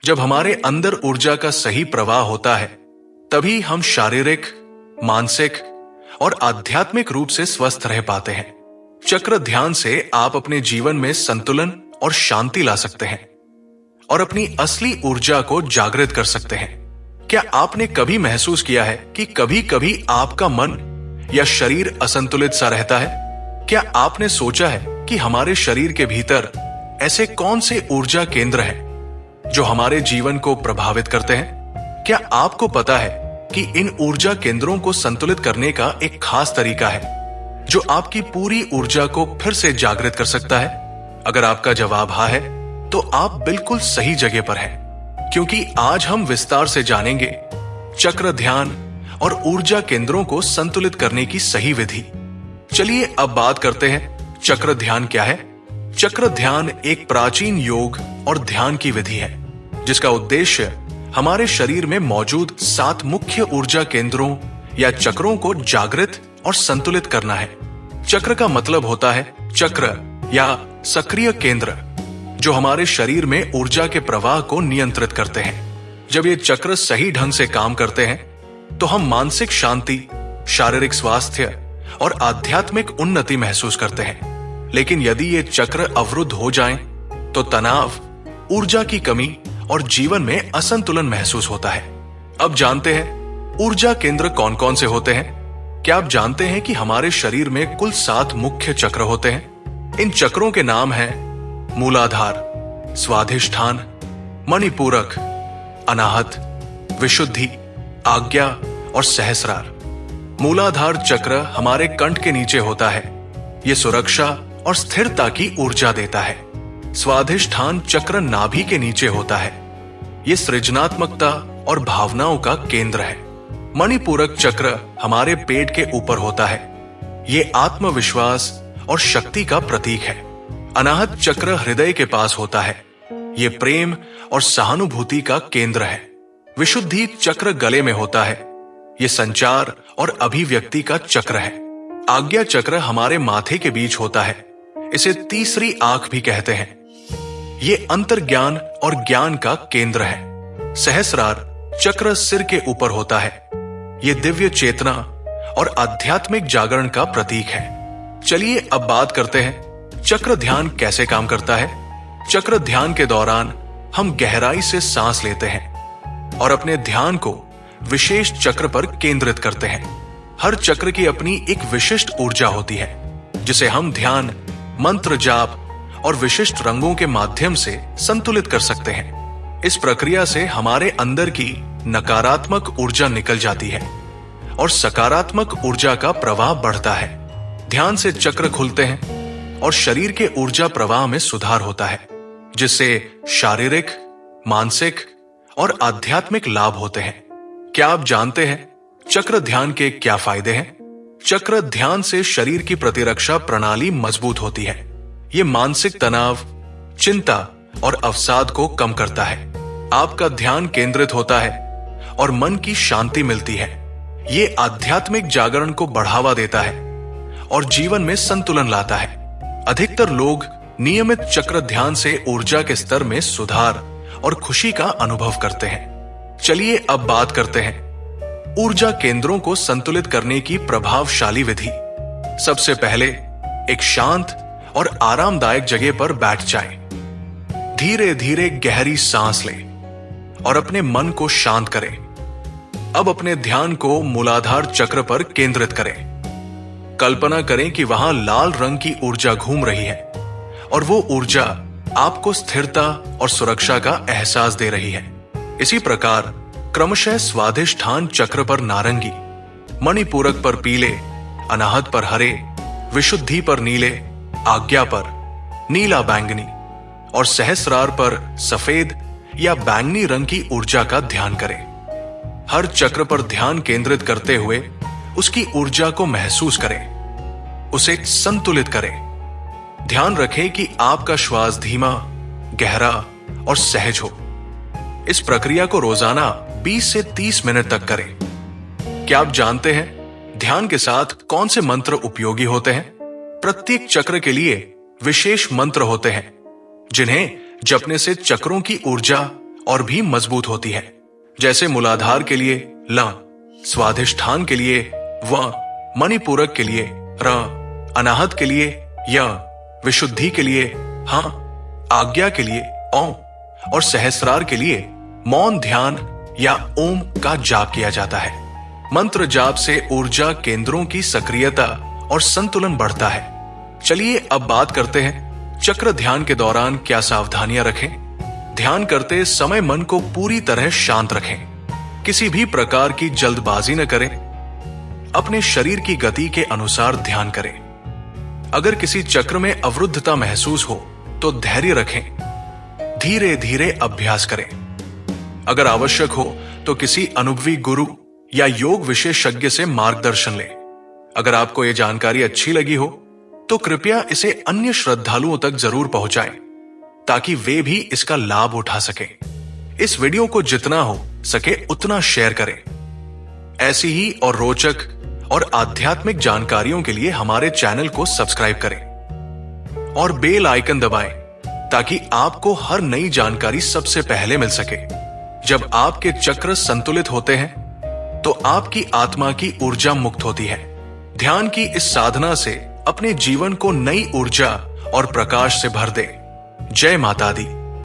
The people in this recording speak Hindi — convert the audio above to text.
जब हमारे अंदर ऊर्जा का सही प्रवाह होता है, तभी हम शारीरिक, मानसिक और आध्यात्मिक रूप से स्वस्थ रह पाते हैं। चक्र ध्यान से आप अपने जीवन में संतुलन और शांति ला सकते हैं और अपनी असली ऊर्जा को जागृत कर सकते हैं। क्या आपने कभी महसूस किया है कि कभी कभी आपका मन या शरीर असंतुलित सा रहता है? क्या आपने सोचा है कि हमारे शरीर के भीतर ऐसे कौन से ऊर्जा केंद्र हैं जो हमारे जीवन को प्रभावित करते हैं? क्या आपको पता है कि इन ऊर्जा केंद्रों को संतुलित करने का एक खास तरीका है जो आपकी पूरी ऊर्जा को फिर से जागृत कर सकता है? अगर आपका जवाब हाँ है, तो आप बिल्कुल सही जगह पर हैं, क्योंकि आज हम विस्तार से जानेंगे चक्र ध्यान और ऊर्जा केंद्रों को संतुलित करने की सही विधि। चलिए अब बात करते हैं चक्र ध्यान क्या है। चक्र ध्यान एक प्राचीन योग और ध्यान की विधि है जिसका उद्देश्य हमारे शरीर में मौजूद 7 मुख्य ऊर्जा केंद्रों या चक्रों को जागृत और संतुलित करना है। चक्र का मतलब होता है चक्र या सक्रिय केंद्र जो हमारे शरीर में ऊर्जा के प्रवाह को नियंत्रित करते हैं। जब ये चक्र सही ढंग से काम करते हैं तो हम मानसिक शांति, शारीरिक स्वास्थ्य और आध्यात्मिक उन्नति महसूस करते हैं। लेकिन यदि ये चक्र अवरुद्ध हो जाएं, तो तनाव, ऊर्जा की कमी और जीवन में असंतुलन महसूस होता है। अब जानते हैं ऊर्जा केंद्र कौन कौन से होते हैं। क्या आप जानते हैं कि हमारे शरीर में कुल 7 मुख्य चक्र होते हैं? इन चक्रों के नाम हैं मूलाधार, स्वाधिष्ठान, मणिपूरक, अनाहत, विशुद्धि, आज्ञा और सहस्रार। मूलाधार चक्र हमारे कंठ के नीचे होता है। यह सुरक्षा और स्थिरता की ऊर्जा देता है। स्वाधिष्ठान चक्र नाभि के नीचे होता है। यह सृजनात्मकता और भावनाओं का केंद्र है। मणिपूरक चक्र हमारे पेट के ऊपर होता है। यह आत्मविश्वास और शक्ति का प्रतीक है। अनाहत चक्र हृदय के पास होता है। यह प्रेम और सहानुभूति का केंद्र है। विशुद्धि चक्र गले में होता है। यह संचार और अभिव्यक्ति का चक्र है। आज्ञा चक्र हमारे माथे के बीच होता है। इसे तीसरी आंख भी कहते हैं। यह अंतर्ज्ञान और ज्ञान का केंद्र है। सहस्रार चक्र सिर के ऊपर होता है। यह दिव्य चेतना और आध्यात्मिक जागरण का प्रतीक है। चलिए अब बात करते हैं चक्र ध्यान कैसे काम करता है। चक्र ध्यान के दौरान हम गहराई से सांस लेते हैं और अपने ध्यान को विशेष चक्र पर केंद्रित करते हैं। हर चक्र की अपनी एक विशिष्ट ऊर्जा होती है जिसे हम ध्यान, मंत्र जाप और विशिष्ट रंगों के माध्यम से संतुलित कर सकते हैं। इस प्रक्रिया से हमारे अंदर की नकारात्मक ऊर्जा निकल जाती है और सकारात्मक ऊर्जा का प्रवाह बढ़ता है। ध्यान से चक्र खुलते हैं और शरीर के ऊर्जा प्रवाह में सुधार होता है, जिससे शारीरिक, मानसिक और आध्यात्मिक लाभ होते हैं। क्या आप जानते हैं चक्र ध्यान के क्या फायदे हैं? चक्र ध्यान से शरीर की प्रतिरक्षा प्रणाली मजबूत होती है। ये मानसिक तनाव, चिंता और अवसाद को कम करता है। आपका ध्यान केंद्रित होता है और मन की शांति मिलती है। ये आध्यात्मिक जागरण को बढ़ावा देता है और जीवन में संतुलन लाता है। अधिकतर लोग नियमित चक्र ध्यान से ऊर्जा के स्तर में सुधार और खुशी का अनुभव करते हैं। चलिए अब बात करते हैं ऊर्जा केंद्रों को संतुलित करने की प्रभावशाली विधि। सबसे पहले एक शांत और आरामदायक जगह पर बैठ जाएं। धीरे धीरे गहरी सांस लें और अपने मन को शांत करें। अब अपने ध्यान को मूलाधार चक्र पर केंद्रित करें। कल्पना करें कि वहां लाल रंग की ऊर्जा घूम रही है और वो ऊर्जा आपको स्थिरता और सुरक्षा का एहसास दे रही है। इसी प्रकार क्रमशः स्वाधिष्ठान चक्र पर नारंगी, मणिपूरक पर पीले, अनाहत पर हरे, विशुद्धि पर नीले, आज्ञा पर नीला बैंगनी और सहस्रार पर सफेद या बैंगनी रंग की ऊर्जा का ध्यान करें। हर चक्र पर ध्यान केंद्रित करते हुए उसकी ऊर्जा को महसूस करें, उसे संतुलित करें। ध्यान रखें कि आपका श्वास धीमा, गहरा और सहज हो। इस प्रक्रिया को रोजाना 20 से 30 मिनट तक करें। क्या आप जानते हैं ध्यान के साथ कौन से मंत्र उपयोगी होते हैं? प्रत्येक चक्र के लिए विशेष मंत्र होते हैं जिन्हें जपने से चक्रों की ऊर्जा और भी मजबूत होती है। जैसे मूलाधार के लिए ल, स्वाधिष्ठान के लिए व, मणिपूरक के लिए र, अनाहत के लिए य, विशुद्धि के लिए ह, आज्ञा के लिए औ और सहस्रार के लिए मौन ध्यान या ओम का जाप किया जाता है। मंत्र जाप से ऊर्जा केंद्रों की सक्रियता और संतुलन बढ़ता है। चलिए अब बात करते हैं चक्र ध्यान के दौरान क्या सावधानियां रखें। ध्यान करते समय मन को पूरी तरह शांत रखें। किसी भी प्रकार की जल्दबाजी न करें। अपने शरीर की गति के अनुसार ध्यान करें। अगर किसी चक्र में अवरुद्धता महसूस हो तो धैर्य रखें। धीरे धीरे अभ्यास करें। अगर आवश्यक हो तो किसी अनुभवी गुरु या योग विशेषज्ञ से मार्गदर्शन लें। अगर आपको यह जानकारी अच्छी लगी हो तो कृपया इसे अन्य श्रद्धालुओं तक जरूर पहुंचाएं ताकि वे भी इसका लाभ उठा सकें। इस वीडियो को जितना हो सके उतना शेयर करें। ऐसी ही और रोचक और आध्यात्मिक जानकारियों के लिए हमारे चैनल को सब्सक्राइब करें और बेल आइकन दबाएं ताकि आपको हर नई जानकारी सबसे पहले मिल सके। जब आपके चक्र संतुलित होते हैं तो आपकी आत्मा की ऊर्जा मुक्त होती है। ध्यान की इस साधना से अपने जीवन को नई ऊर्जा और प्रकाश से भर दे। जय माता दी।